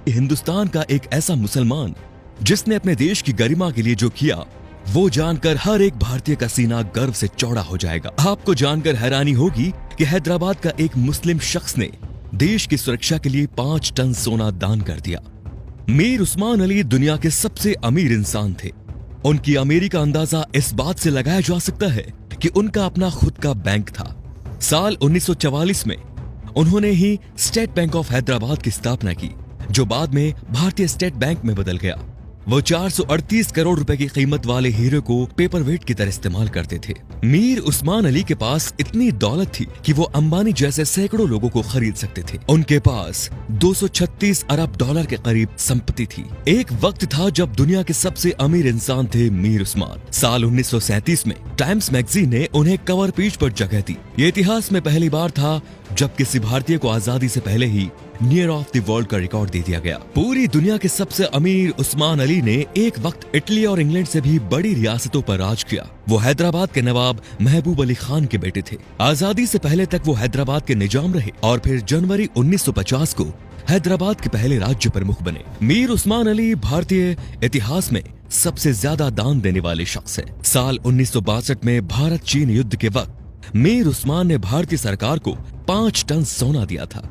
हिंदुस्तान का एक ऐसा मुसलमान जिसने अपने देश की गरिमा के लिए जो किया, वो जानकर हर एक भारतीय का सीना गर्व से चौड़ा हो जाएगा। आपको जानकर हैरानी होगी कि हैदराबाद का एक मुस्लिम शख्स ने देश की सुरक्षा के लिए 5 टन सोना दान कर दिया। मीर उस्मान अली दुनिया के सबसे अमीर इंसान थे। उनकी अमीरी का अंदाजा इस बात से लगाया जा सकता है कि उनका अपना खुद का बैंक था। साल 1944 में उन्होंने ही स्टेट बैंक ऑफ हैदराबाद की स्थापना की, जो बाद में भारतीय स्टेट बैंक में बदल गया। वो 438 करोड़ रुपए की कीमत वाले हीरे को पेपर वेट की तरह इस्तेमाल करते थे। मीर उस्मान अली के पास इतनी दौलत थी कि वो अंबानी जैसे सैकड़ों लोगों को खरीद सकते थे। उनके पास 236 अरब डॉलर के करीब संपत्ति थी। एक वक्त था जब दुनिया के सबसे अमीर इंसान थे मीर उस्मान। साल 1937 में टाइम्स मैगजीन ने उन्हें कवर पेज पर जगह दी। ये इतिहास में पहली बार था जब किसी भारतीय को आजादी से पहले ही नियर ऑफ द वर्ल्ड का रिकॉर्ड दे दिया गया। पूरी दुनिया के सबसे अमीर उस्मान अली ने एक वक्त इटली और इंग्लैंड से भी बड़ी रियासतों पर राज किया। वो हैदराबाद के नवाब महबूब अली खान के बेटे थे। आजादी से पहले तक वो हैदराबाद के निजाम रहे और फिर जनवरी 1950 को हैदराबाद के पहले राज्य प्रमुख बने। मीर उस्मान अली भारतीय इतिहास में सबसे ज्यादा दान देने वाले शख्स हैं। साल 1962 में भारत चीन युद्ध के वक्त मीर उस्मान ने भारतीय सरकार को 5 टन सोना दिया था,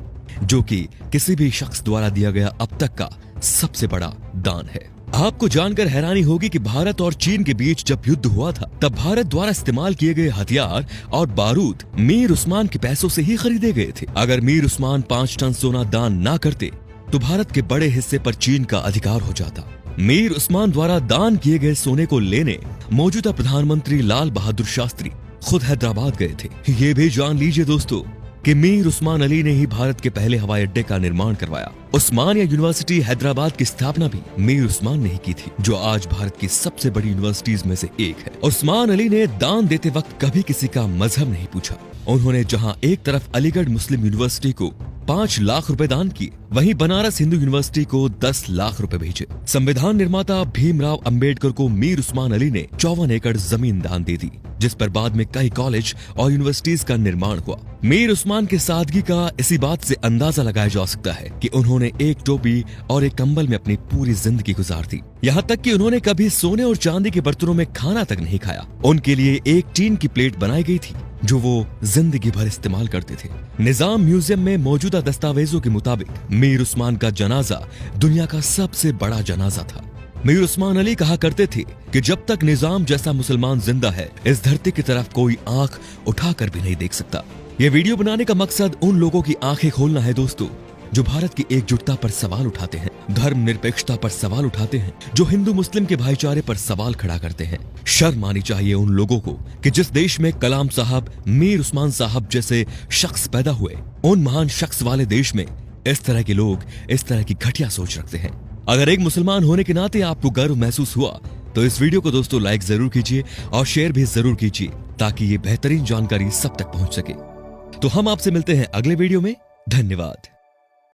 जो कि किसी भी शख्स द्वारा दिया गया अब तक का सबसे बड़ा दान है। आपको जानकर हैरानी होगी कि भारत और चीन के बीच जब युद्ध हुआ था, तब भारत द्वारा इस्तेमाल किए गए हथियार और बारूद मीर उस्मान के पैसों से ही खरीदे गए थे। अगर मीर उस्मान 5 टन सोना दान ना करते तो भारत के बड़े हिस्से पर चीन का अधिकार हो जाता। मीर उस्मान द्वारा दान किए गए सोने को लेने मौजूदा प्रधानमंत्री लाल बहादुर शास्त्री खुद हैदराबाद गए थे। ये भी जान लीजिए दोस्तों कि मीर उस्मान अली ने ही भारत के पहले हवाई अड्डे का निर्माण करवाया। उस्मानिया यूनिवर्सिटी हैदराबाद की स्थापना भी मीर उस्मान ने ही की थी, जो आज भारत की सबसे बड़ी यूनिवर्सिटीज में से एक है। उस्मान अली ने दान देते वक्त कभी किसी का मजहब नहीं पूछा। उन्होंने जहां एक तरफ अलीगढ़ मुस्लिम यूनिवर्सिटी को 5 लाख रुपए दान किए, वहीं बनारस हिंदू यूनिवर्सिटी को 10 लाख रुपए भेजे। संविधान निर्माता भीमराव अंबेडकर को मीर उस्मान अली ने 54 एकड़ जमीन दान दे दी, जिस पर बाद में कई कॉलेज और यूनिवर्सिटीज का निर्माण हुआ। मीर उस्मान की सादगी का इसी बात से अंदाजा लगाया जा सकता है कि उन्होंने एक टोपी और एक कंबल में अपनी पूरी जिंदगी गुजार दी। यहाँ तक कि उन्होंने कभी सोने और चांदी के बर्तनों में खाना तक नहीं खाया। उनके लिए एक टीन की प्लेट बनाई गई थी, जो वो जिंदगी भर इस्तेमाल करते थे। निजाम म्यूजियम में मौजूदा दस्तावेजों के मुताबिक मीर उस्मान का जनाजा दुनिया का सबसे बड़ा जनाजा था। मीर उस्मान अली कहा करते थे कि जब तक निजाम जैसा मुसलमान जिंदा है, इस धरती की तरफ कोई आंख उठाकर भी नहीं देख सकता। ये वीडियो बनाने का मकसद उन लोगों की आंखें खोलना है दोस्तों, जो भारत की एकजुटता पर सवाल उठाते हैं, धर्मनिरपेक्षता पर सवाल उठाते हैं, जो हिंदू मुस्लिम के भाईचारे पर सवाल खड़ा करते हैं। शर्म आनी चाहिए उन लोगों को कि जिस देश में कलाम साहब, मीर उस्मान साहब जैसे शख्स पैदा हुए, उन महान शख्स वाले देश में इस तरह के लोग इस तरह की घटिया सोच रखते हैं। अगर एक मुसलमान होने के नाते आपको गर्व महसूस हुआ तो इस वीडियो को दोस्तों लाइक जरूर कीजिए और शेयर भी जरूर कीजिए, ताकि ये बेहतरीन जानकारी सब तक पहुंच सके। तो हम आपसे मिलते हैं अगले वीडियो में। धन्यवाद।